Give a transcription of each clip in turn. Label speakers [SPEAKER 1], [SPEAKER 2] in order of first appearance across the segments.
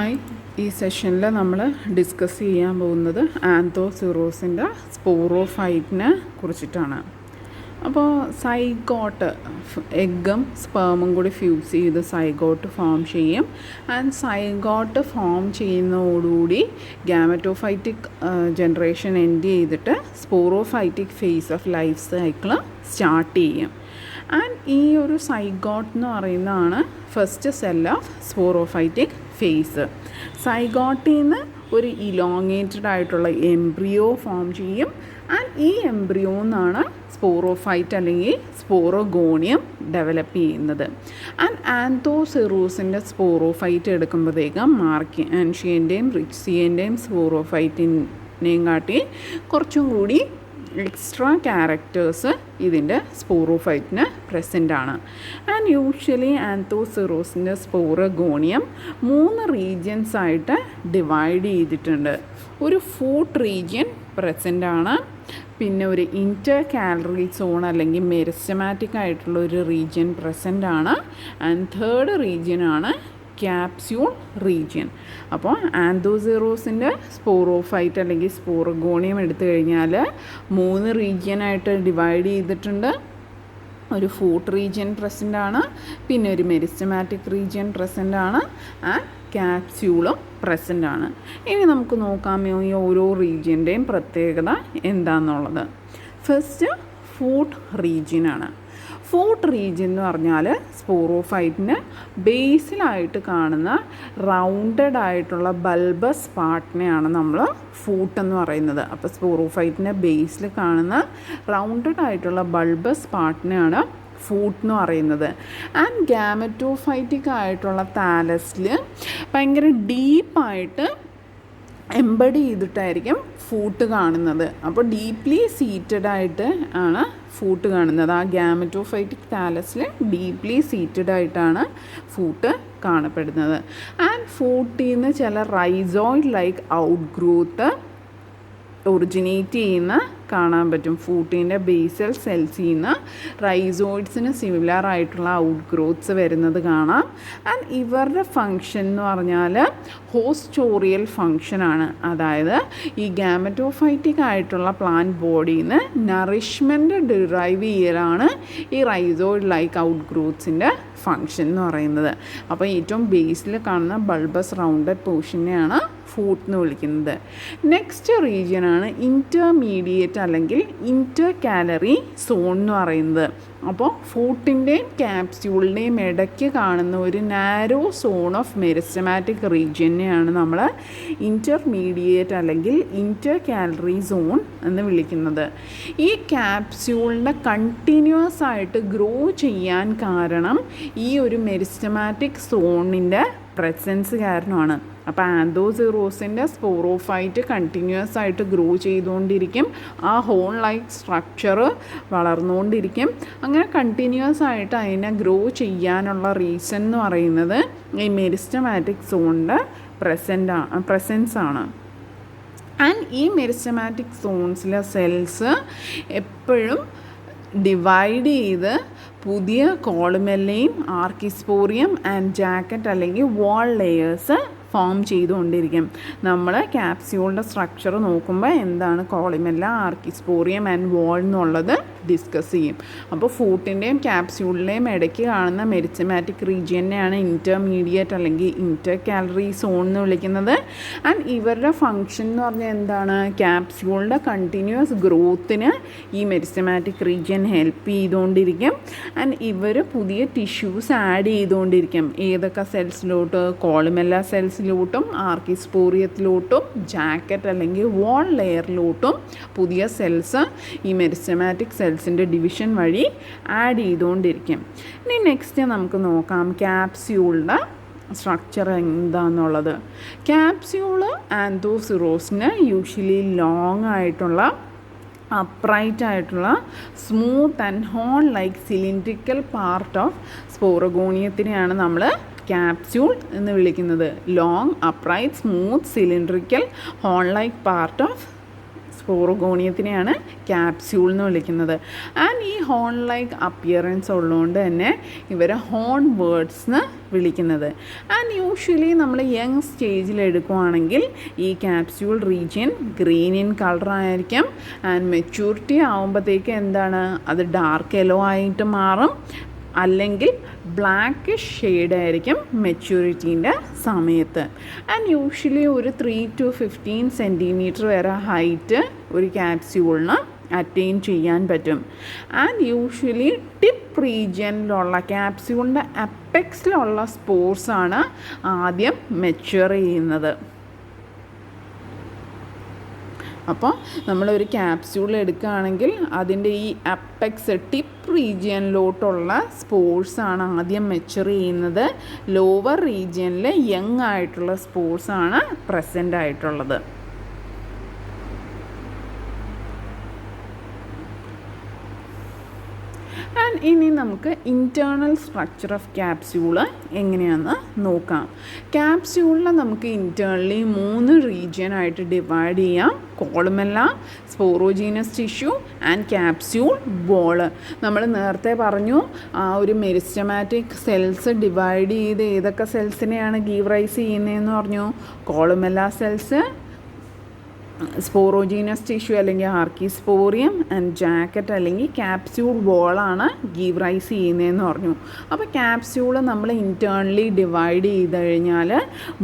[SPEAKER 1] Hi, ഈ സെഷനിൽ നമ്മൾ ഡിസ്കസ് ചെയ്യാൻ പോകുന്നത് ആന്തോസിറോസിൻ്റെ സ്പോറോഫൈറ്റിനെ കുറിച്ചിട്ടാണ്. അപ്പോൾ സൈഗോട്ട്, എഗ്ഗും സ്പേമും കൂടി ഫ്യൂസ് ചെയ്ത് സൈഗോട്ട് ഫോം ചെയ്യും. ആൻഡ് സൈഗോട്ട് ഫോം ചെയ്യുന്നതോടുകൂടി ഗാമറ്റോഫൈറ്റിക് ജനറേഷൻ എൻഡ് ചെയ്തിട്ട് sporophytic phase of life cycle start ചെയ്യും. ആൻഡ് ഈ ഒരു സൈഗോട്ട് എന്ന് പറയുന്നതാണ് first cell of sporophytic phase. സൈഗോട്ടിൽ നിന്ന് ഒരു ഇലോങ്ങേറ്റഡ് ആയിട്ടുള്ള എംബ്രിയോ ഫോം ചെയ്യും. ആൻഡ് ഈ എംബ്രിയോ എന്നാണ് സ്പോറോഫൈറ്റ് അല്ലെങ്കിൽ സ്പോറോഗോണിയം ഡെവലപ്പ് ചെയ്യുന്നത്. ആൻഡ് ആന്തോസിറോസിൻ്റെ സ്പോറോഫൈറ്റ് എടുക്കുമ്പോഴത്തേക്കും മാർക്കിയാൻഷ്യൻ്റെയും റിക്സിയൻ്റെയും സ്പോറോഫൈറ്റിനെയും കാട്ടി കുറച്ചും കൂടി എക്സ്ട്രാ ക്യാരക്ടേഴ്സ് ഇതിൻ്റെ സ്പോറോഫൈറ്റിന് പ്രസൻ്റ് ആണ്. ആൻഡ് യൂഷ്വലി ആന്തോസിറോസിൻ്റെ സ്പോറോഗോണിയം 3 റീജിയൻസ് ആയിട്ട് ഡിവൈഡ് ചെയ്തിട്ടുണ്ട്. ഒരു ഫുഡ് റീജിയൻ പ്രസൻ്റ് ആണ്, പിന്നെ ഒരു ഇൻറ്റർ കാലറി സോൺ അല്ലെങ്കിൽ മെരിസ്റ്റമാറ്റിക് ആയിട്ടുള്ള ഒരു റീജിയൻ പ്രസൻ്റ് ആണ്, ആൻഡ് തേർഡ് റീജിയനാണ് ക്യാപ്സ്യൂൾ റീജിയൻ. അപ്പോൾ ആന്തോസിറോസിൻ്റെ സ്പോറോഫൈറ്റ് അല്ലെങ്കിൽ സ്പോറോഗോണിയം എടുത്തു കഴിഞ്ഞാൽ 3 റീജിയനായിട്ട് ഡിവൈഡ് ചെയ്തിട്ടുണ്ട്. ഒരു ഫുഡ് റീജിയൻ പ്രസൻ്റ് ആണ്, പിന്നെ ഒരു മെരിസ്റ്റമാറ്റിക് റീജിയൻ പ്രസൻ്റ് ആണ്, ആൻഡ് ക്യാപ്സ്യൂളും പ്രസൻ്റ് ആണ്. ഇനി നമുക്ക് നോക്കാം ഈ ഓരോ റീജിയൻ്റെയും പ്രത്യേകത എന്താണെന്നുള്ളത്. ഫസ്റ്റ് ഫുഡ് റീജിയനാണ്. ഫുഡ് റീജിയൻ എന്ന് പറഞ്ഞാൽ സ്പോറോഫൈറ്റിന് ബേസിലായിട്ട് കാണുന്ന റൗണ്ടഡ് ആയിട്ടുള്ള ബൾബസ് പാർട്ടിനെയാണ് നമ്മൾ ഫൂട്ട് എന്ന് പറയുന്നത്. അപ്പോൾ സ്പോറോഫൈറ്റിൻ്റെ ബേസിൽ കാണുന്ന റൗണ്ടഡ് ആയിട്ടുള്ള ബൾബസ് പാർട്ടിനെയാണ് ഫൂട്ട് എന്ന് പറയുന്നത്. ആൻഡ് ഗാമറ്റോഫൈറ്റിക് ആയിട്ടുള്ള താലസിൽ ഭയങ്കര ഡീപ്പായിട്ട് എംബഡ് ചെയ്തിട്ടായിരിക്കും ഫൂട്ട് കാണുന്നത്. അപ്പോൾ ഡീപ്ലി സീറ്റഡ് ആയിട്ട് ആണ് ഫൂട്ട് കാണുന്നത്. ആ ഗാമറ്റോഫൈറ്റിക് താലസിൽ ഡീപ്ലി സീറ്റഡ് ആയിട്ടാണ് ഫൂട്ട് കാണപ്പെടുന്നത്. ആൻഡ് ഫൂട്ടിൽ നിന്ന് ചില റൈസോയിഡ് ലൈക്ക് ഔട്ട് ഗ്രോത്ത് ഒറിജിനേറ്റ് ചെയ്യുന്ന കാണാൻ പറ്റും. ഫൂട്ടിൻ്റെ ബേസൽ സെൽസിൽ നിന്ന് റൈസോയിഡ്സിന് സിമിലർ ആയിട്ടുള്ള ഔട്ട് ഗ്രോത്ത്സ് വരുന്നത് കാണാം. ആൻഡ് ഇവരുടെ ഫങ്ഷൻ എന്ന് പറഞ്ഞാൽ ഹോസ്റ്റോറിയൽ ഫങ്ഷനാണ്. അതായത് ഈ ഗാമറ്റോഫൈറ്റിക് ആയിട്ടുള്ള പ്ലാന്റ് ബോഡിയിൽ നിന്ന് നറിഷ്മെൻറ്റ് ഡിറൈവ് ചെയ്യലാണ് ഈ റൈസോയിഡ് ലൈക്ക് ഔട്ട് ഗ്രോത്ത്സിൻ്റെ ഫങ്ഷൻ എന്ന് പറയുന്നത്. അപ്പോൾ ഏറ്റവും ബേസിൽ കാണുന്ന ബൾബസ് റൗണ്ടഡ് പോർഷനെയാണ് ഫൂട്ട് എന്ന് വിളിക്കുന്നത്. നെക്സ്റ്റ് റീജിയനാണ് ഇൻറ്റർമീഡിയറ്റ് അല്ലെങ്കിൽ ഇൻറ്റർ കാലറി സോൺ എന്ന് പറയുന്നത്. അപ്പോൾ ഫൂട്ടിൻ്റെയും ക്യാപ്സ്യൂളിൻ്റെയും ഇടയ്ക്ക് കാണുന്ന ഒരു നാരോ സോൺ ഓഫ് മെരിസ്റ്റമാറ്റിക് റീജിയനെയാണ് നമ്മൾ ഇൻറ്റർമീഡിയറ്റ് അല്ലെങ്കിൽ ഇൻറ്റർ കാലറി സോൺ എന്ന് വിളിക്കുന്നത്. ഈ ക്യാപ്സ്യൂളിൻ്റെ കണ്ടിന്യൂസ് ആയിട്ട് ഗ്രോ ചെയ്യാൻ കാരണം ഈ ഒരു മെരിസ്റ്റമാറ്റിക് സോണിൻ്റെ പ്രസൻസ് കാരണമാണ്. അപ്പോൾ ആന്തോസിറോസിൻ്റെ സ്പോറോഫൈറ്റ് കണ്ടിന്യൂസ് ആയിട്ട് ഗ്രോ ചെയ്തുകൊണ്ടിരിക്കും. ആ ഹോൺ ലൈക്ക് സ്ട്രക്ചർ വളർന്നുകൊണ്ടിരിക്കും. അങ്ങനെ കണ്ടിന്യൂസ് ആയിട്ട് അതിനെ ഗ്രോ ചെയ്യാനുള്ള റീസൺ എന്ന് പറയുന്നത് ഈ മെരിസ്റ്റമാറ്റിക് സോണിൻ്റെ പ്രസൻസ് ആണ്. ആൻഡ് ഈ മെരിസ്റ്റമാറ്റിക് സോൺസിലെ സെൽസ് എപ്പോഴും ഡിവൈഡ് ചെയ്ത് പുതിയ കോളുമെല്ലയും ആർക്കിസ്പോറിയം ആൻഡ് ജാക്കറ്റ് അല്ലെങ്കിൽ വാൾ ലെയേഴ്സ് ഫോം ചെയ്തുകൊണ്ടിരിക്കും. നമ്മൾ ക്യാപ്സ്യൂളിൻ്റെ സ്ട്രക്ചർ നോക്കുമ്പോൾ എന്താണ് കോളിമെല്ല, ആർക്കിസ്പോറിയം ആൻഡ് വാൾ എന്നുള്ളത് ഡിസ്കസ് ചെയ്യും. അപ്പോൾ ഫൂട്ടിൻ്റെയും ക്യാപ്സ്യൂളിൻ്റെയും ഇടയ്ക്ക് കാണുന്ന മെരിസ്റ്റമാറ്റിക് റീജിയനെയാണ് ഇൻറ്റർമീഡിയറ്റ് അല്ലെങ്കിൽ ഇൻറ്റർ കാലറി സോൺ എന്ന് വിളിക്കുന്നത്. ആൻഡ് ഇവരുടെ ഫങ്ഷൻ എന്ന് പറഞ്ഞാൽ എന്താണ്, ക്യാപ്സ്യൂളിൻ്റെ കണ്ടിന്യൂസ് ഗ്രോത്തിന് ഈ മെരിസ്റ്റമാറ്റിക് റീജിയൻ ഹെൽപ്പ് ചെയ്തുകൊണ്ടിരിക്കും. ആൻഡ് ഇവർ പുതിയ ടിഷ്യൂസ് ആഡ് ചെയ്തുകൊണ്ടിരിക്കും. ഏതൊക്കെ സെൽസിലോട്ട്, കോളുമെല്ല സെൽസിലോട്ടും ആർക്കിസ്പോറിയത്തിലോട്ടും ജാക്കറ്റ് അല്ലെങ്കിൽ വാൾ ലെയറിലോട്ടും പുതിയ സെൽസ് ഈ മെരിസ്റ്റമാറ്റിക് സെൽസിൻ്റെ ഡിവിഷൻ വഴി ആഡ് ചെയ്തുകൊണ്ടിരിക്കും. ഇനി നെക്സ്റ്റ് നമുക്ക് നോക്കാം ക്യാപ്സ്യൂളിൻ്റെ സ്ട്രക്ചർ എന്താണെന്നുള്ളത്. ക്യാപ്സ്യൂള് ആന്തോസിറോസിന് യൂഷ്വലി ലോങ് ആയിട്ടുള്ള അപ്രൈറ്റ് ആയിട്ടുള്ള smooth and horn like cylindrical part of സ്പോറോഗോണിയത്തിനെയാണ് നമ്മൾ ക്യാപ്സ്യൂൾ എന്ന് വിളിക്കുന്നത്. Long upright smooth cylindrical horn like part of സ്പോറോഗോണിയത്തിനെയാണ് ക്യാപ്സ്യൂൾ എന്ന് വിളിക്കുന്നത്. ആൻഡ് ഈ ഹോൺ ലൈക്ക് അപ്പിയറൻസ് ഉള്ളതുകൊണ്ട് തന്നെ ഇവരെ ഹോൺ ബേർഡ്സ് എന്ന് വിളിക്കുന്നത്. ആൻഡ് യൂഷ്വലി നമ്മൾ യങ് സ്റ്റേജിൽ എടുക്കുകയാണെങ്കിൽ ഈ capsule region green in colour ആയിരിക്കും. ആൻഡ് മെച്യൂരിറ്റി ആകുമ്പോഴത്തേക്ക് എന്താണ്, അത് ഡാർക്ക് യെല്ലോ ആയിട്ട് മാറും, അല്ലെങ്കിൽ ബ്ലാക്കിഷ് ഷെയ്ഡായിരിക്കും മെച്യൂരിറ്റീൻ്റെ സമയത്ത്. ആൻഡ് യൂഷ്വലി ഒരു 3 to 15 സെൻറ്റിമീറ്റർ വരെ ഹൈറ്റ് ഒരു ക്യാപ്സ്യൂളിന് അറ്റൈൻ ചെയ്യാൻ പറ്റും. ആൻഡ് യൂഷ്വലി ടിപ്പ് റീജിയനിലുള്ള ക്യാപ്സ്യൂളിൻ്റെ അപ്പെക്സിലുള്ള സ്പോർസാണ് ആദ്യം മെച്യൂർ ചെയ്യുന്നത്. അപ്പോൾ നമ്മളൊരു ക്യാപ്സ്യൂൾ എടുക്കുകയാണെങ്കിൽ അതിൻ്റെ ഈ അപ്പെക്സ് ടിപ്പ് റീജിയനിലോട്ടുള്ള സ്പോർസാണ് ആദ്യം മെച്യൂർ ചെയ്യുന്നത്. ലോവർ റീജിയനിൽ യങ് ആയിട്ടുള്ള സ്പോർസാണ് പ്രസൻ്റ് ആയിട്ടുള്ളത്. ആൻഡ് ഇനി നമുക്ക് ഇൻറ്റേർണൽ സ്ട്രക്ചർ ഓഫ് ക്യാപ്സ്യൂള് എങ്ങനെയാണെന്ന് നോക്കാം. ക്യാപ്സ്യൂളിനെ നമുക്ക് ഇൻറ്റേർണലി 3 റീജിയനായിട്ട് ഡിവൈഡ് ചെയ്യാം. Columella, sporogenous tissue and capsule wall. നമ്മൾ നേരത്തെ പറഞ്ഞു ആ ഒരു മെരിസ്റ്റമാറ്റിക് സെൽസ് ഡിവൈഡ് ചെയ്ത് ഏതൊക്കെ സെൽസിനെയാണ് ഗീവ് റൈസ് ചെയ്യുന്നതെന്ന് പറഞ്ഞു. കോളുമെല്ല സെൽസ്, സ്പോറോജീനസ് ടിഷ്യൂ അല്ലെങ്കിൽ ആർക്കിസ്പോറിയം ആൻഡ് ജാക്കറ്റ് അല്ലെങ്കിൽ ക്യാപ്സ്യൂൾ ബോളാണ് ഗീവ് റൈസ് ചെയ്യുന്നതെന്ന് പറഞ്ഞു. അപ്പോൾ ക്യാപ്സ്യൂൾ നമ്മൾ ഇൻറ്റേർണലി ഡിവൈഡ് ചെയ്ത് കഴിഞ്ഞാൽ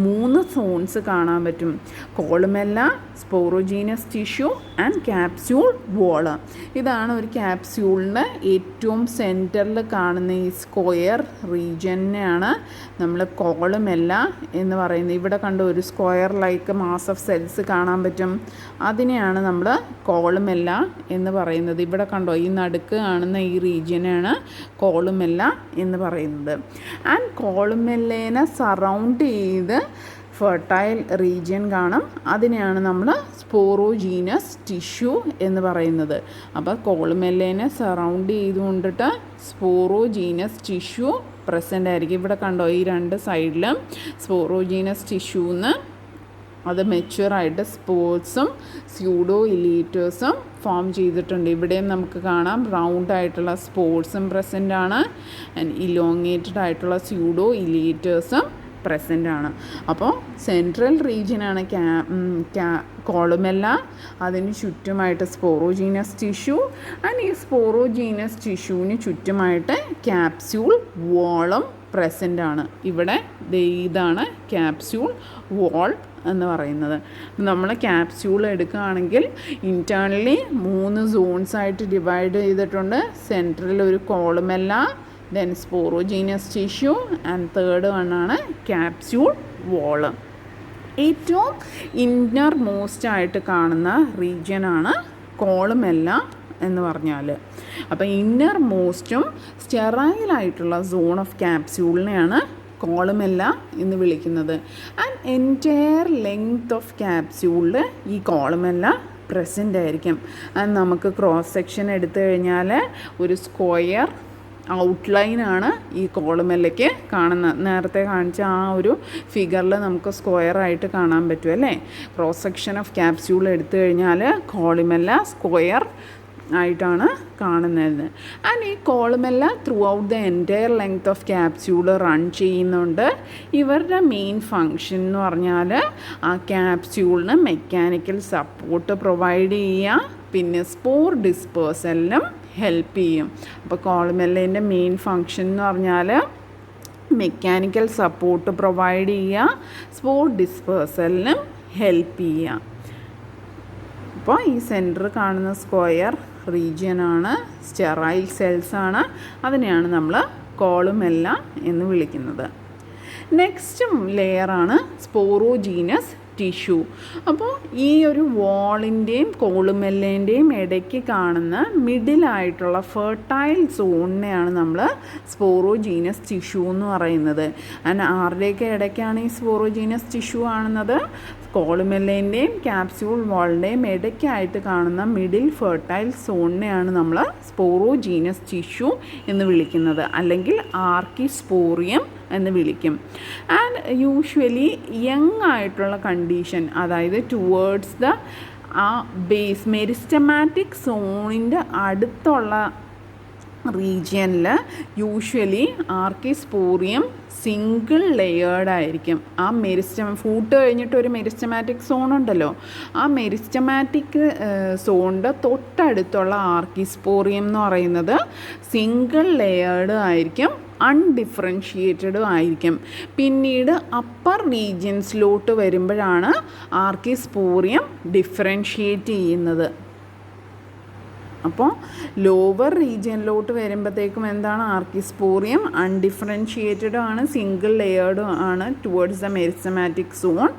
[SPEAKER 1] 3 സോൺസ് കാണാൻ പറ്റും. Columella, sporogenous tissue and capsule wall. ഇതാണ് ഒരു ക്യാപ്സ്യൂളിൻ്റെ ഏറ്റവും സെൻറ്ററിൽ കാണുന്ന ഈ സ്ക്വയർ റീജിയനെയാണ് നമ്മൾ കോളുമെല്ല എന്ന് പറയുന്നത്. ഇവിടെ കണ്ട ഒരു square like mass of cells കാണാൻ പറ്റും. അതിനെയാണ് നമ്മൾ കോളുമെല്ല എന്ന് പറയുന്നത്. ഇവിടെ കണ്ടോ, ഈ നടുക്ക് കാണുന്ന ഈ റീജിയനാണ് കോളുമെല്ല എന്ന് പറയുന്നത്. ആൻഡ് കോളുമെല്ലേനെ സറൗണ്ട് ചെയ്ത് ഫെർട്ടൈൽ റീജിയൻ കാണും. അതിനെയാണ് നമ്മൾ സ്പോറോജീനസ് ടിഷ്യൂ എന്ന് പറയുന്നത്. അപ്പോൾ കോളുമെല്ലേനെ സറൗണ്ട് ചെയ്തുകൊണ്ടിട്ട് സ്പോറോജീനസ് ടിഷ്യൂ പ്രസൻ്റ് ആയിരിക്കും. ഇവിടെ കണ്ടോ, ഈ 2 സൈഡിലും സ്പോറോജീനസ് ടിഷ്യൂന്ന് അത് മെച്യൂറായിട്ട് സ്പോർട്സും സ്യൂഡോ ഇലീറ്റേഴ്സും ഫോം ചെയ്തിട്ടുണ്ട്. ഇവിടെയും നമുക്ക് കാണാം റൗണ്ട് ആയിട്ടുള്ള സ്പോർട്സും പ്രസൻ്റ് ആണ്, ആൻഡ് ഇലോങ്ങേറ്റഡ് ആയിട്ടുള്ള സ്യൂഡോ ഇലീറ്റേഴ്സും പ്രസൻ്റ് ആണ്. അപ്പോൾ സെൻട്രൽ റീജിയനാണ് കോളുമെല്ല, അതിന് ചുറ്റുമായിട്ട് സ്പോറോജീനസ് ടിഷ്യൂ, ആൻഡ് ഈ സ്പോറോജീനസ് ടിഷ്യൂവിന് ചുറ്റുമായിട്ട് ക്യാപ്സ്യൂൾ വോളും പ്രസൻ്റ് ആണ്. ഇവിടെ ഇതാണ് ക്യാപ്സ്യൂൾ വോൾ എന്ന് പറയുന്നത്. നമ്മൾ ക്യാപ്സ്യൂൾ എടുക്കുകയാണെങ്കിൽ ഇൻറ്റേർണലി 3 സോൺസായിട്ട് ഡിവൈഡ് ചെയ്തിട്ടുണ്ട്. സെൻട്രൽ ഒരു columella, then sporogenous tissue and third വണ്ണാണ് ക്യാപ്സ്യൂൾ വോള്. ഏറ്റവും ഇന്നർ മോസ്റ്റായിട്ട് കാണുന്ന റീജിയനാണ് കോളുമെല്ല എന്ന് പറഞ്ഞാൽ. അപ്പോൾ ഇന്നർ മോസ്റ്റും സ്റ്റെറൈലായിട്ടുള്ള സോൺ ഓഫ് ക്യാപ്സ്യൂളിനെയാണ് കോളുമെല്ല എന്ന് വിളിക്കുന്നത്. ആൻഡ് എൻറ്റയർ ലെങ്ത് ഓഫ് ക്യാപ്സ്യൂളിൽ ഈ കോളുമെല്ല പ്രസൻ്റ് ആയിരിക്കും. ആൻഡ് നമുക്ക് ക്രോസ് സെക്ഷൻ എടുത്തു കഴിഞ്ഞാൽ ഒരു സ്ക്വയർ ഔട്ട്ലൈനാണ് ഈ കോളുമെല്ലയ്ക്ക് കാണുന്നത്. നേരത്തെ കാണിച്ച ആ ഒരു ഫിഗറിൽ നമുക്ക് സ്ക്വയറായിട്ട് കാണാൻ പറ്റും അല്ലേ. ക്രോസ് സെക്ഷൻ ഓഫ് ക്യാപ്സ്യൂൾ എടുത്തു കഴിഞ്ഞാൽ കോളുമെല്ല സ്ക്വയർ ആയിട്ടാണ് കാണുന്നത്. ആൻഡ് ഈ columella throughout the entire length of capsule run ചെയ്യുന്നുണ്ട്. ഇവരുടെ മെയിൻ ഫങ്ഷൻ എന്ന് പറഞ്ഞാൽ ആ ക്യാപ്സ്യൂളിന് മെക്കാനിക്കൽ സപ്പോർട്ട് പ്രൊവൈഡ് ചെയ്യുക, പിന്നെ സ്പോർ ഡിസ്പേഴ്സലിനും ഹെൽപ്പ് ചെയ്യും. അപ്പോൾ കോളുമെല്ലേൻ്റെ മെയിൻ ഫങ്ഷൻ എന്ന് പറഞ്ഞാൽ മെക്കാനിക്കൽ സപ്പോർട്ട് പ്രൊവൈഡ് ചെയ്യുക, സ്പോർ ഡിസ്പേഴ്സലിനും ഹെൽപ്പ് ചെയ്യുക. അപ്പോൾ ഈ സെൻറ്റർ കാണുന്ന സ്ക്വയർ റീജിയനാണ് സ്റ്റെറൈൽ സെൽസാണ്. അതിനെയാണ് നമ്മൾ കോളുമെല്ല എന്ന് വിളിക്കുന്നത്. നെക്സ്റ്റ് ലെയറാണ് സ്പോറോജീനസ് ടിഷ്യൂ. അപ്പോൾ ഈ ഒരു വോളിൻ്റെയും കോളുമെല്ലേൻ്റെയും ഇടയ്ക്ക് കാണുന്ന മിഡിലായിട്ടുള്ള ഫെർട്ടൈൽ സോണിനെയാണ് നമ്മൾ സ്പോറോജീനസ് ടിഷ്യൂ എന്ന് പറയുന്നത്. ആൻഡ് ആരുടെയൊക്കെ ഇടയ്ക്കാണ് ഈ സ്പോറോജീനസ് ടിഷ്യൂ കാണുന്നത്? കോളുമെല്ലേൻ്റെയും ക്യാപ്സ്യൂൾ വാളിൻ്റെയും ഇടയ്ക്കായിട്ട് കാണുന്ന മിഡിൽ ഫെർട്ടൈൽ സോണിനെയാണ് നമ്മൾ സ്പോറോജീനസ് ടിഷ്യൂ എന്ന് വിളിക്കുന്നത്, അല്ലെങ്കിൽ ആർക്കിസ്പോറിയം എന്ന് വിളിക്കും. ആൻഡ് യൂഷ്വലി യങ് ആയിട്ടുള്ള കണ്ടീഷൻ, അതായത് ടുവേർഡ്സ് ദ ആ ബേസ് മെരിസ്റ്റമാറ്റിക് സോണിൻ്റെ അടുത്തുള്ള റീജിയനിൽ യൂഷ്വലി ആർക്കിസ്പോറിയം സിംഗിൾ ലെയേർഡ് ആയിരിക്കും. ആ ഫൂട്ട് കഴിഞ്ഞിട്ട് ഒരു മെരിസ്റ്റമാറ്റിക് സോൺ ഉണ്ടല്ലോ, ആ മെരിസ്റ്റമാറ്റിക് സോണിൻ്റെ തൊട്ടടുത്തുള്ള ആർക്കിസ്പോറിയം എന്ന് പറയുന്നത് സിംഗിൾ ലെയേർഡ് ആയിരിക്കും, അൺഡിഫറൻഷിയേറ്റഡും ആയിരിക്കും. പിന്നീട് അപ്പർ റീജിയൻസിലോട്ട് വരുമ്പോഴാണ് ആർക്കിസ്പോറിയം ഡിഫറൻഷിയേറ്റ് ചെയ്യുന്നത്. അപ്പോൾ ലോവർ റീജിയനിലോട്ട് വരുമ്പോഴത്തേക്കും എന്താണ്, ആർക്കിസ്പോറിയം അൺഡിഫറൻഷിയേറ്റഡും ആണ്, സിംഗിൾ ലെയേർഡും ആണ് towards the meristematic zone.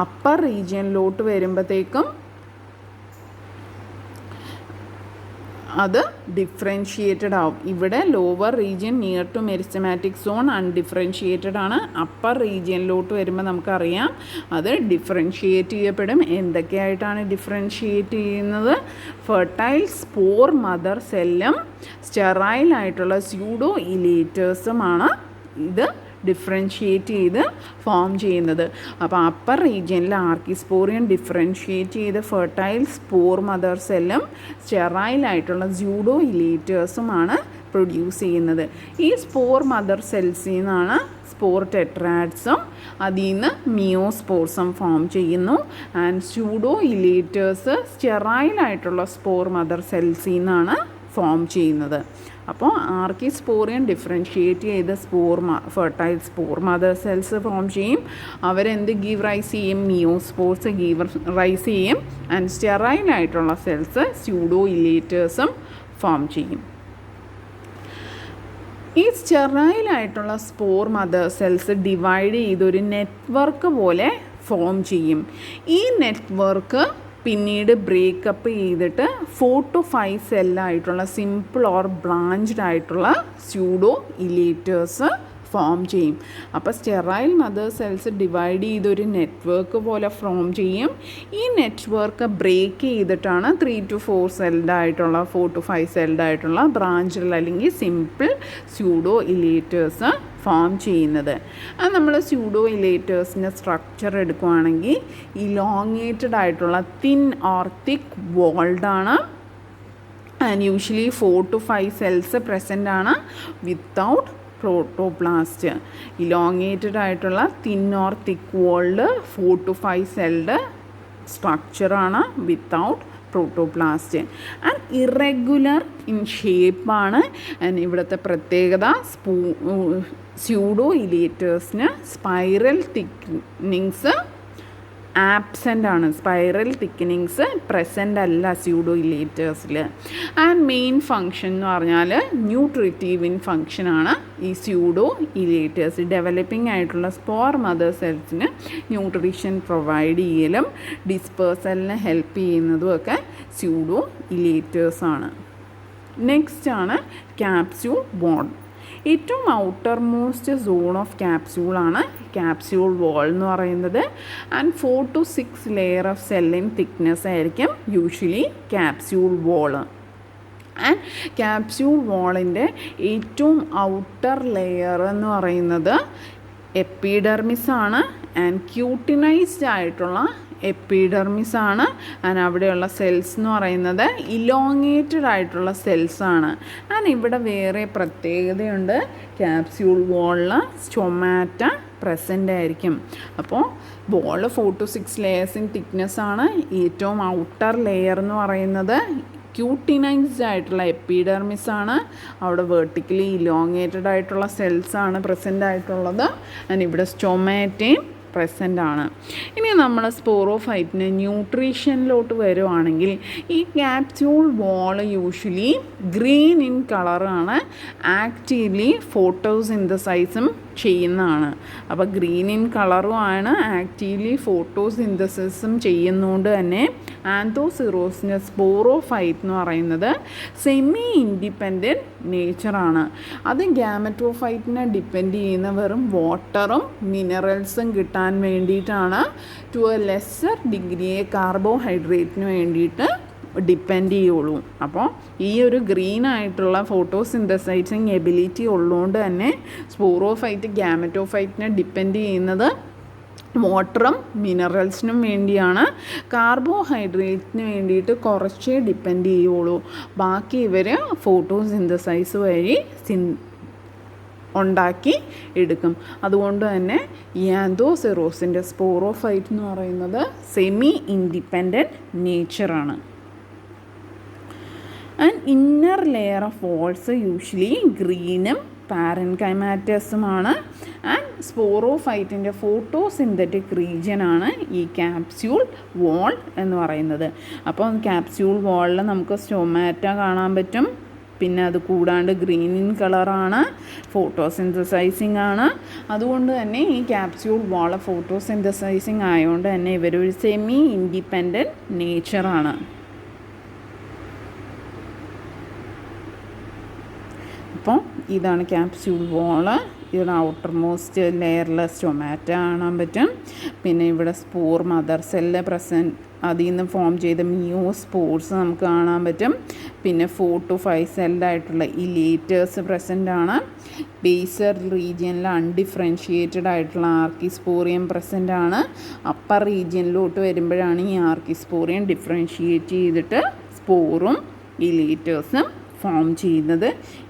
[SPEAKER 1] Upper റീജിയനിലോട്ട് വരുമ്പോഴത്തേക്കും അത് ഡിഫറൻഷിയേറ്റഡ് ആവും. ഇവിടെ lower region near to meristematic zone undifferentiated ആണ്. അപ്പർ റീജിയനിലോട്ട് വരുമ്പോൾ നമുക്കറിയാം അത് ഡിഫറൻഷിയേറ്റ് ചെയ്യപ്പെടും. എന്തൊക്കെയായിട്ടാണ് ഡിഫറൻഷിയേറ്റ് ചെയ്യുന്നത്? ഫെർട്ടൈൽ സ്പോർ മദർ സെല്ലും സ്റ്റെറൈലായിട്ടുള്ള സ്യൂഡോ ഇലേറ്റേഴ്സുമാണ് ഇത് ഡിഫറൻഷിയേറ്റ് ചെയ്ത് ഫോം ചെയ്യുന്നത്. അപ്പോൾ അപ്പർ റീജിയനിൽ ആർക്കിസ്പോറിയം ഡിഫറൻഷിയേറ്റ് ചെയ്ത് ഫെർട്ടൈൽ സ്പോർ മദർ സെല്ലും സ്റ്റെറൈലായിട്ടുള്ള സ്യൂഡോ ഇലേറ്റേഴ്സുമാണ് പ്രൊഡ്യൂസ് ചെയ്യുന്നത്. ഈ സ്പോർ മദർ സെൽസിൽ നിന്നാണ് സ്പോർ ടെട്രാഡ്സും അതിൽ നിന്ന് മിയോസ്പോർസും ഫോം ചെയ്യുന്നു. And pseudo elaters സ്റ്റെറൈലായിട്ടുള്ള spore mother സെൽസിൽ നിന്നാണ് ഫോം ചെയ്യുന്നത്. അപ്പോൾ ആർക്കിസ്പോറിയം ഡിഫറൻഷിയേറ്റ് ചെയ്ത് fertile spore mother cells form ചെയ്യും. അവരെന്ത് ഗീവ് റൈസ് ചെയ്യും? മിയോസ്പോർസ് ഗീവ് റൈസ് ചെയ്യും. ആൻഡ് സ്റ്റെറൈലായിട്ടുള്ള സെൽസ് സ്യൂഡോ ഇലേറ്റേഴ്സും ഫോം ചെയ്യും. ഈ സ്റ്റെറൈലായിട്ടുള്ള സ്പോർ മദർ സെൽസ് ഡിവൈഡ് ചെയ്തൊരു നെറ്റ്വർക്ക് പോലെ ഫോം ചെയ്യും. ഈ നെറ്റ്വർക്ക് പിന്നീട് ബ്രേക്കപ്പ് ചെയ്തിട്ട് 4 to 5 സെല്ലായിട്ടുള്ള സിമ്പിൾ ഓർ ബ്രാഞ്ച്ഡ് ആയിട്ടുള്ള സ്യൂഡോ ഇലേറ്റേഴ്സ് ഫോം ചെയ്യും. അപ്പോൾ സ്റ്റെറൈൽ മദർ സെൽസ് ഡിവൈഡ് ചെയ്തൊരു നെറ്റ്വർക്ക് പോലെ ഫോം ചെയ്യും. ഈ നെറ്റ്വർക്ക് ബ്രേക്ക് ചെയ്തിട്ടാണ് 3 to 4 സെൽഡായിട്ടുള്ള 4 to 5 സെൽഡായിട്ടുള്ള ബ്രാഞ്ചിൽ അല്ലെങ്കിൽ സിമ്പിൾ സ്യൂഡോ ഇലേറ്റേഴ്സ് ഫോം ചെയ്യുന്നത്. അത് നമ്മൾ സ്യൂഡോ ഇലേറ്റേഴ്സിൻ്റെ സ്ട്രക്ചർ എടുക്കുകയാണെങ്കിൽ ഇലോങ്ങേറ്റഡ് ആയിട്ടുള്ള തിൻ ഓർ തിക്ക് വോൾഡാണ്. And usually 4 to 5 cells present ആണ് വിത്തൗട്ട് പ്രോട്ടോപ്ലാസ്റ്റ്. ഇലോങ്ങേറ്റഡ് ആയിട്ടുള്ള thin or thick walled 4 to 5 celled സ്ട്രക്ചറാണ് without protoplast. And irregular in ഷേപ്പാണ്. ആൻഡ് ഇവിടുത്തെ പ്രത്യേകത സ്യൂഡോ ഇലേറ്റേഴ്സിന് സ്പൈറൽ തിക്നിങ്സ് ആബ്സെൻ്റ് ആണ്. സ്പൈറൽ തിക്കനിങ്സ് പ്രസൻ്റ് അല്ല സ്യൂഡോ ഇലേറ്റേഴ്സിൽ. ആൻഡ് മെയിൻ ഫങ്ഷൻ എന്ന് പറഞ്ഞാൽ ന്യൂട്രിറ്റീവ് ഇൻ ഫങ്ഷനാണ് ഈ സ്യൂഡോ ഇലേറ്റേഴ്സ്. ഡെവലപ്പിംഗ് ആയിട്ടുള്ള സ്പോർ മദർ സെൽസിന് ന്യൂട്രീഷൻ പ്രൊവൈഡ് ചെയ്യലും ഡിസ്പേഴ്സലിന് ഹെൽപ്പ് ചെയ്യുന്നതുമൊക്കെ സ്യൂഡോ ഇലേറ്റേഴ്സാണ്. നെക്സ്റ്റ് ആണ് ക്യാപ്സ്യൂൾ വോൾ. ഏറ്റവും ഔട്ടർ മോസ്റ്റ് സോൺ ഓഫ് ക്യാപ്സ്യൂളാണ് ക്യാപ്സ്യൂൾ വാൾ എന്ന് പറയുന്നത്. ആൻഡ് 4 to 6 ലെയർ ഓഫ് സെല്ലിൻ തിക്നെസ് ആയിരിക്കും usually capsule wall. And capsule വാളിൻ്റെ ഏറ്റവും ഔട്ടർ ലെയർ എന്ന് പറയുന്നത് എപ്പിഡെർമിസാണ്. ആൻഡ് ക്യൂട്ടിനൈസ്ഡ് ആയിട്ടുള്ള എപ്പിഡെർമിസാണ്. ആൻഡ് അവിടെയുള്ള സെൽസ് എന്ന് പറയുന്നത് ഇലോങ്ങേറ്റഡ് ആയിട്ടുള്ള സെൽസാണ്. ആൻഡ് ഇവിടെ വേറെ പ്രത്യേകതയുണ്ട്, ക്യാപ്സ്യൂൾ വാളിൽ സ്റ്റൊമാറ്റ പ്രസൻ്റ് ആയിരിക്കും. അപ്പോൾ വാൾ 4 to 6 ലെയേഴ്സ് ഇൻ തിക്നെസ് ആണ്. ഏറ്റവും ഔട്ടർ ലെയർ എന്ന് പറയുന്നത് ക്യൂട്ടിനൈസ്ഡ് ആയിട്ടുള്ള എപ്പിഡെർമിസാണ്. അവിടെ വെർട്ടിക്കലി ഇലോങ്ങേറ്റഡ് ആയിട്ടുള്ള സെൽസാണ് പ്രസൻ്റ് ആയിട്ടുള്ളത്. ആൻഡ് ഇവിടെ സ്റ്റൊമാറ്റയും പ്രസൻ്റ് ആണ്. ഇനി നമ്മൾ സ്പോറോഫൈറ്റിന് ന്യൂട്രീഷനിലോട്ട് വരുവാണെങ്കിൽ ഈ capsule wall usually green in കളറാണ്. ആക്റ്റീവ്ലി ഫോട്ടോസിന്തസൈസും ചെയ്യുന്നതാണ്. അപ്പോൾ ഗ്രീൻ ഇൻ കളറും ആണ്, ആക്റ്റീവ്ലി ഫോട്ടോസിന്തസിസും ചെയ്യുന്നതുകൊണ്ട് തന്നെ ആന്തോസിറോസിൻ്റെ സ്പോറോഫൈറ്റ് എന്ന് പറയുന്നത് സെമി ഇൻഡിപെൻഡൻറ്റ് നേച്ചറാണ്. അത് ഗ്യാമറ്റോഫൈറ്റിനെ ഡിപ്പെൻഡ് ചെയ്യുന്ന വെറും വാട്ടറും മിനറൽസും കിട്ടാൻ വേണ്ടിയിട്ടാണ്. ടു എ ലെസ്സർ ഡിഗ്രിയെ കാർബോഹൈഡ്രേറ്റിന് വേണ്ടിയിട്ട് ഡിപ്പെൻഡ് ചെയ്യുള്ളൂ. അപ്പോൾ ഈ ഒരു ഗ്രീൻ ആയിട്ടുള്ള ഫോട്ടോസിന്തസൈസിങ് എബിലിറ്റി ഉള്ളതുകൊണ്ട് തന്നെ സ്പോറോഫൈറ്റ് ഗ്യാമറ്റോഫൈറ്റിനെ ഡിപ്പെൻഡ് ചെയ്യുന്നത് വാട്ടറും മിനറൽസിനും വേണ്ടിയാണ്. കാർബോഹൈഡ്രേറ്റിന് വേണ്ടിയിട്ട് കുറച്ചേ ഡിപ്പെൻഡ് ചെയ്യുള്ളൂ. ബാക്കി ഇവർ ഫോട്ടോസിന്തസൈസ് വഴി ഉണ്ടാക്കി എടുക്കും. അതുകൊണ്ട് തന്നെ ഈ ആന്തോസിറോസിൻ്റെ സ്പോറോഫൈറ്റ് എന്ന് പറയുന്നത് സെമി ഇൻഡിപെൻഡൻറ്റ് നേച്ചറാണ്. And inner layer of walls usually ഗ്രീനും പാരൻകൈമാറ്റസുമാണ്. ആൻഡ് സ്പോറോഫൈറ്റിൻ്റെ ഫോട്ടോസിന്തറ്റിക് റീജിയനാണ് ഈ ക്യാപ്സ്യൂൾ വാൾ എന്ന് പറയുന്നത്. അപ്പോൾ ക്യാപ്സ്യൂൾ വാളിൽ നമുക്ക് സ്റ്റൊമാറ്റ കാണാൻ പറ്റും. പിന്നെ അത് കൂടാണ്ട് ഗ്രീൻ ഇൻ കളറാണ്, ഫോട്ടോസിന്തസൈസിങ് ആണ്. അതുകൊണ്ട് തന്നെ ഈ ക്യാപ്സ്യൂൾ വാൾ ഫോട്ടോസിന്തസൈസിങ് ആയതുകൊണ്ട് തന്നെ ഇവരൊരു സെമി ഇൻഡിപെൻഡൻറ്റ് നേച്ചറാണ്. അപ്പോൾ ഇതാണ് ക്യാപ്സ്യൂൾ വാള്. ഇവിടെ ഔട്ടർ മോസ്റ്റ് ലെയറിൽ സ്റ്റൊമാറ്റ കാണാൻ പറ്റും. പിന്നെ ഇവിടെ സ്പോർ മദർ സെല്ല് അതിൽ നിന്ന് ഫോം ചെയ്ത മിയോസ്പോർസ് നമുക്ക് കാണാൻ പറ്റും. പിന്നെ 4 to 5 സെല്ലായിട്ടുള്ള ഇലേറ്റേഴ്സ് പ്രസൻ്റ് ആണ്. ബേസർ റീജിയനിൽ അൺഡിഫറൻഷിയേറ്റഡ് ആയിട്ടുള്ള ആർക്കിസ്പോറിയം പ്രസൻ്റ് ആണ്. അപ്പർ റീജിയനിലോട്ട് വരുമ്പോഴാണ് ഈ ആർക്കിസ്പോറിയം ഡിഫറൻഷിയേറ്റ് ചെയ്തിട്ട് സ്പോറും ഇലേറ്റേഴ്സും ഫോം ചെയ്യുന്നത്.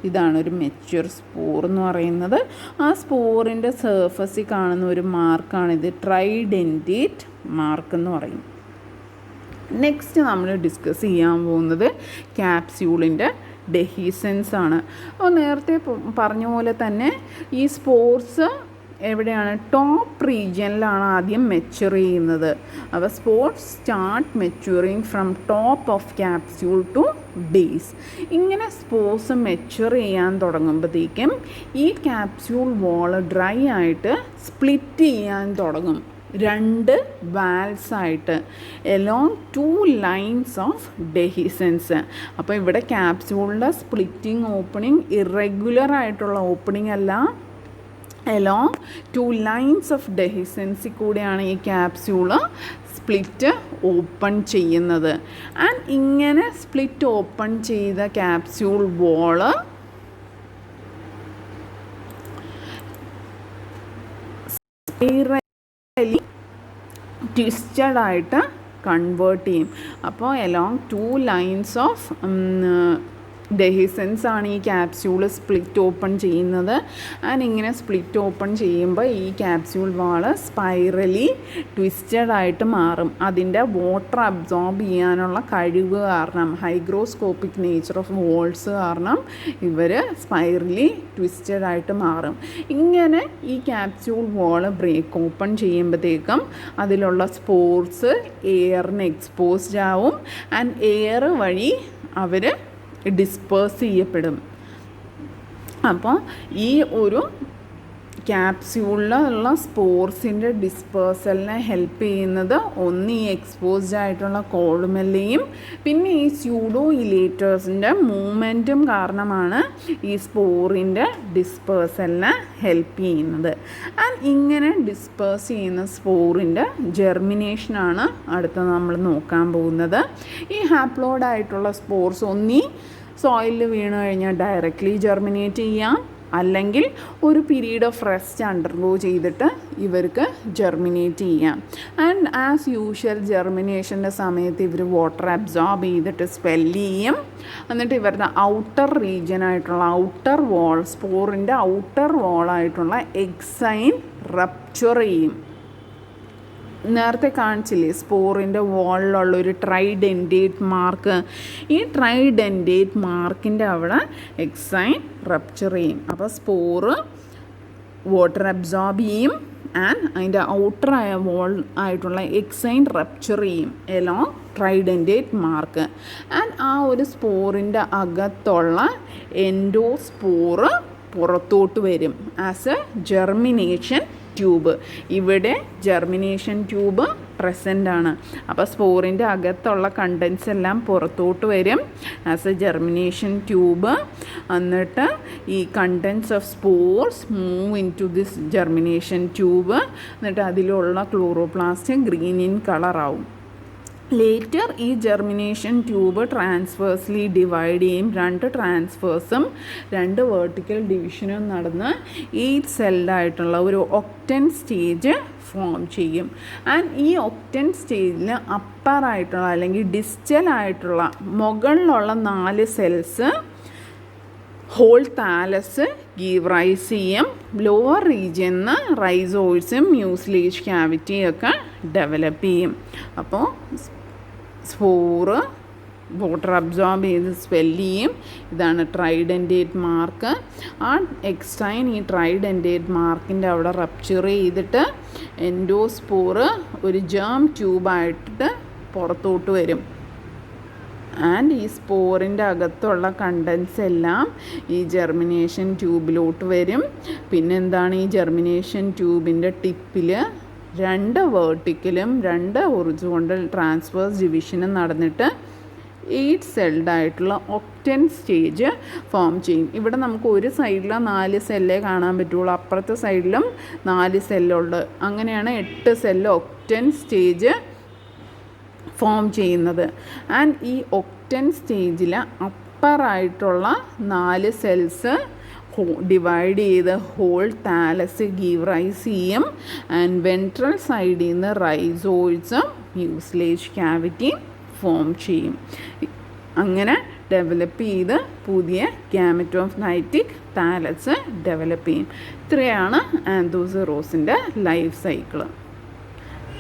[SPEAKER 1] ഇതാണ് ഒരു മെച്യൂർ സ്പോർ എന്ന് പറയുന്നത്. ആ സ്പോറിൻ്റെ സർഫസിൽ കാണുന്ന ഒരു മാർക്കാണിത്, ട്രൈഡെൻറ്റേറ്റ് മാർക്ക് എന്ന് പറയും. നെക്സ്റ്റ് നമ്മൾ ഡിസ്കസ് ചെയ്യാൻ പോകുന്നത് ക്യാപ്സ്യൂളിൻ്റെ ഡെഹിസൻസ് ആണ്. അപ്പോൾ നേരത്തെ പറഞ്ഞ പോലെ തന്നെ ഈ സ്പോർസ് എവിടെയാണ്? ടോപ്പ് റീജിയനിലാണ് ആദ്യം മെച്യൂർ ചെയ്യുന്നത്. അപ്പോൾ spores start maturing from top of capsule to base. ഇങ്ങനെ സ്പോർസ് മെച്യൂർ ചെയ്യാൻ തുടങ്ങുമ്പോഴത്തേക്കും ഈ ക്യാപ്സ്യൂൾ വാള് ഡ്രൈ ആയിട്ട് സ്പ്ലിറ്റ് ചെയ്യാൻ തുടങ്ങും 2 വാൽസ് ആയിട്ട് എലോങ് 2 ലൈൻസ് ഓഫ് ഡെഹിസൻസ്. അപ്പോൾ ഇവിടെ ക്യാപ്സ്യൂളിൻ്റെ സ്പ്ലിറ്റിംഗ് ഓപ്പണിംഗ് ഇറഗുലർ ആയിട്ടുള്ള ഓപ്പണിംഗ് അല്ല, എലോങ് 2 ലൈൻസ് ഓഫ് ഡെഹിസൻസിൽ കൂടെയാണ് ഈ ക്യാപ്സ്യൂള് സ്പ്ലിറ്റ് ഓപ്പൺ ചെയ്യുന്നത്. ആൻഡ് ഇങ്ങനെ സ്പ്ലിറ്റ് ഓപ്പൺ ചെയ്ത ക്യാപ്സ്യൂൾ വാള് സ്പൈറലി ട്വിസ്റ്റഡ് ആയിട്ട് കൺവേർട്ട് ചെയ്യും. അപ്പോൾ എലോങ് 2 ലൈൻസ് ഓഫ് ഡെഹിസൻസ് ആണ് ഈ ക്യാപ്സ്യൂള് സ്പ്ലിറ്റ് ഓപ്പൺ ചെയ്യുന്നത്. ആൻഡ് ഇങ്ങനെ സ്പ്ലിറ്റ് ഓപ്പൺ ചെയ്യുമ്പോൾ ഈ ക്യാപ്സ്യൂൾ വാള് സ്പൈറലി ട്വിസ്റ്റഡ് ആയിട്ട് മാറും. അതിൻ്റെ വാട്ടർ അബ്സോർബ് ചെയ്യാനുള്ള കഴിവ് കാരണം, ഹൈഗ്രോസ്കോപ്പിക് നേച്ചർ ഓഫ് വോൾസ് കാരണം ഇവർ സ്പൈറലി ട്വിസ്റ്റഡ് ആയിട്ട് മാറും. ഇങ്ങനെ ഈ ക്യാപ്സ്യൂൾ വാള് ബ്രേക്ക് ഓപ്പൺ ചെയ്യുമ്പോഴത്തേക്കും അതിലുള്ള സ്പോർസ് എയറിന് എക്സ്പോസ്ഡ് ആവും. ആൻഡ് എയർ വഴി അവർ ഡിസ്പേഴ്സ് ചെയ്യപ്പെടും. അപ്പോൾ ഈ ഒരു ക്യാപ്സ്യൂളിലുള്ള സ്പോർസിൻ്റെ ഡിസ്പേഴ്സലിനെ ഹെൽപ്പ് ചെയ്യുന്നത് ഒന്ന് ഈ എക്സ്പോസ്ഡ് ആയിട്ടുള്ള കോളുമെല്ലയും പിന്നെ ഈ സ്യൂഡോ ഇലേറ്റേഴ്സിൻ്റെ മൂവ്മെൻറ്റും കാരണമാണ് ഈ സ്പോറിൻ്റെ ഡിസ്പേഴ്സലിനെ ഹെൽപ്പ് ചെയ്യുന്നത്. ആൻഡ് ഇങ്ങനെ ഡിസ്പേഴ്സ് ചെയ്യുന്ന സ്പോറിൻ്റെ ജെർമിനേഷനാണ് അടുത്ത നമ്മൾ നോക്കാൻ പോകുന്നത്. ഈ ഹാപ്ലോയിഡായിട്ടുള്ള സ്പോർസ് ഒന്നീ സോയിലിൽ വീണ് കഴിഞ്ഞാൽ ഡയറക്റ്റ്ലി ജെർമിനേറ്റ് ചെയ്യാം, അല്ലെങ്കിൽ ഒരു പീരീഡ് ഓഫ് റെസ്റ്റ് അണ്ടർഗോ ചെയ്തിട്ട് ഇവർക്ക് ജെർമിനേറ്റ് ചെയ്യാം. ആൻഡ് ആസ് യൂഷ്വൽ ജെർമിനേഷൻ്റെ സമയത്ത് ഇവർ വാട്ടർ അബ്സോർബ് ചെയ്തിട്ട് സ്പെല്ല് ചെയ്യും. എന്നിട്ട് ഇവരുടെ ഔട്ടർ റീജിയനായിട്ടുള്ള ഔട്ടർ വാൾ, സ്പോറിൻ്റെ ഔട്ടർ വാളായിട്ടുള്ള എക്സൈൻ റപ്ചർ ചെയ്യും. നേരത്തെ കാണിച്ചില്ലേ സ്പോറിൻ്റെ വാളിലുള്ളൊരു ട്രൈഡെൻറ്റേറ്റ് മാർക്ക്. ഈ ട്രൈഡെൻറ്റേറ്റ് മാർക്കിൻ്റെ അവിടെ എക്സൈൻ റപ്ചർ ചെയ്യും. അപ്പോൾ സ്പോറ് വാട്ടർ അബ്സോർബ് ചെയ്യും ആൻഡ് അതിൻ്റെ ഔട്ടർ വാൾ ആയിട്ടുള്ള എക്സൈൻ റപ്ചർ ചെയ്യും എലോങ് ട്രൈഡെൻറ്റേറ്റ് മാർക്ക്. ആൻഡ് ആ ഒരു സ്പോറിൻ്റെ അകത്തുള്ള എൻഡോസ്പോറ് പുറത്തോട്ട് വരും ആസ് എ ജെർമിനേഷൻ ട്യൂബ്. ഇവിടെ ജെർമിനേഷൻ ട്യൂബ് പ്രസൻ്റ് ആണ്. അപ്പോൾ സ്പോറിൻ്റെ അകത്തുള്ള കണ്ടൻസ് എല്ലാം പുറത്തോട്ട് വരും ആസ് എ ജെർമിനേഷൻ ട്യൂബ്. എന്നിട്ട് ഈ contents of spores move in to this germination tube. എന്നിട്ട് അതിലുള്ള ക്ലോറോപ്ലാസ്റ്റ് ഗ്രീൻ ഇൻ കളറാവും. ലേറ്റർ ഈ ജെർമിനേഷൻ ട്യൂബ് ട്രാൻസ്വേഴ്സ്ലി ഡിവൈഡ് ചെയ്യും. 2 ട്രാൻസ്വേഴ്സും 2 വെർട്ടിക്കൽ ഡിവിഷനും നടന്ന് 8 സെൽഡായിട്ടുള്ള ഒരു ഒക്ടൻ സ്റ്റേജ് ഫോം ചെയ്യും. ആൻഡ് ഈ ഒക്ടൻ സ്റ്റേജിൽ അപ്പറായിട്ടുള്ള അല്ലെങ്കിൽ ഡിസ്റ്റലായിട്ടുള്ള മുകളിലുള്ള 4 cells whole thallus give rise ചെയ്യും. ലോവർ റീജിയനിൽ റൈസോയിഡ്സും മ്യൂസിലേജ് ക്യാവിറ്റിയൊക്കെ ഡെവലപ്പ് ചെയ്യും. അപ്പോൾ സ്പോറ് വാട്ടർ അബ്സോർബ് ചെയ്ത് സ്വെല്ല് ചെയ്യും. ഇതാണ് ട്രൈഡൻറ്റേറ്റ് മാർക്ക്. ആ എക്സ്റ്റൈൻ ഈ ട്രൈഡൻറ്റേറ്റ് മാർക്കിൻ്റെ അവിടെ റപ്ചർ ചെയ്തിട്ട് എൻഡോസ്പോറ് ഒരു ജേം ട്യൂബായിട്ട് പുറത്തോട്ട് വരും. ആൻഡ് ഈ സ്പോറിൻ്റെ അകത്തുള്ള കണ്ടൻസ് എല്ലാം ഈ ജെർമിനേഷൻ ട്യൂബിലോട്ട് വരും. പിന്നെന്താണ്, ഈ ജെർമിനേഷൻ ട്യൂബിൻ്റെ ടിപ്പിൽ 2 വെർട്ടിക്കലും 2 ഹൊറിസോണ്ടൽ ട്രാൻസ്വേഴ്സ് ഡിവിഷനും നടന്നിട്ട് 8 സെൽഡായിട്ടുള്ള ഒക്ടൻ സ്റ്റേജ് ഫോം ചെയ്യും. ഇവിടെ നമുക്ക് ഒരു സൈഡിൽ 4 സെല്ലേ കാണാൻ പറ്റുള്ളൂ, അപ്പുറത്തെ സൈഡിലും 4 സെല്ലുണ്ട്. അങ്ങനെയാണ് 8 സെല്ല് ഒക്ടൻ സ്റ്റേജ് ഫോം ചെയ്യുന്നത്. ആൻഡ് ഈ ഒക്ടൻ സ്റ്റേജിൽ അപ്പറായിട്ടുള്ള 4 സെൽസ് ഡിവൈഡ് ചെയ്ത് ഹോൾ താലസ് ഗീവ് റൈസ് ചെയ്യും. ആൻഡ് വെൻട്രൽ സൈഡിൽ നിന്ന് റൈസോയിഡ്സും മ്യൂസിലേജ് ക്യാവിറ്റി ഫോം ചെയ്യും. അങ്ങനെ ഡെവലപ്പ് ചെയ്ത് പുതിയ ഗാമറ്റോഫൈറ്റിക് താലസ് ഡെവലപ്പ് ചെയ്യും. ഇത്രയാണ് ആന്തോസിറോസിൻ്റെ ലൈഫ് സൈക്കിള്.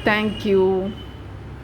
[SPEAKER 1] Thank you.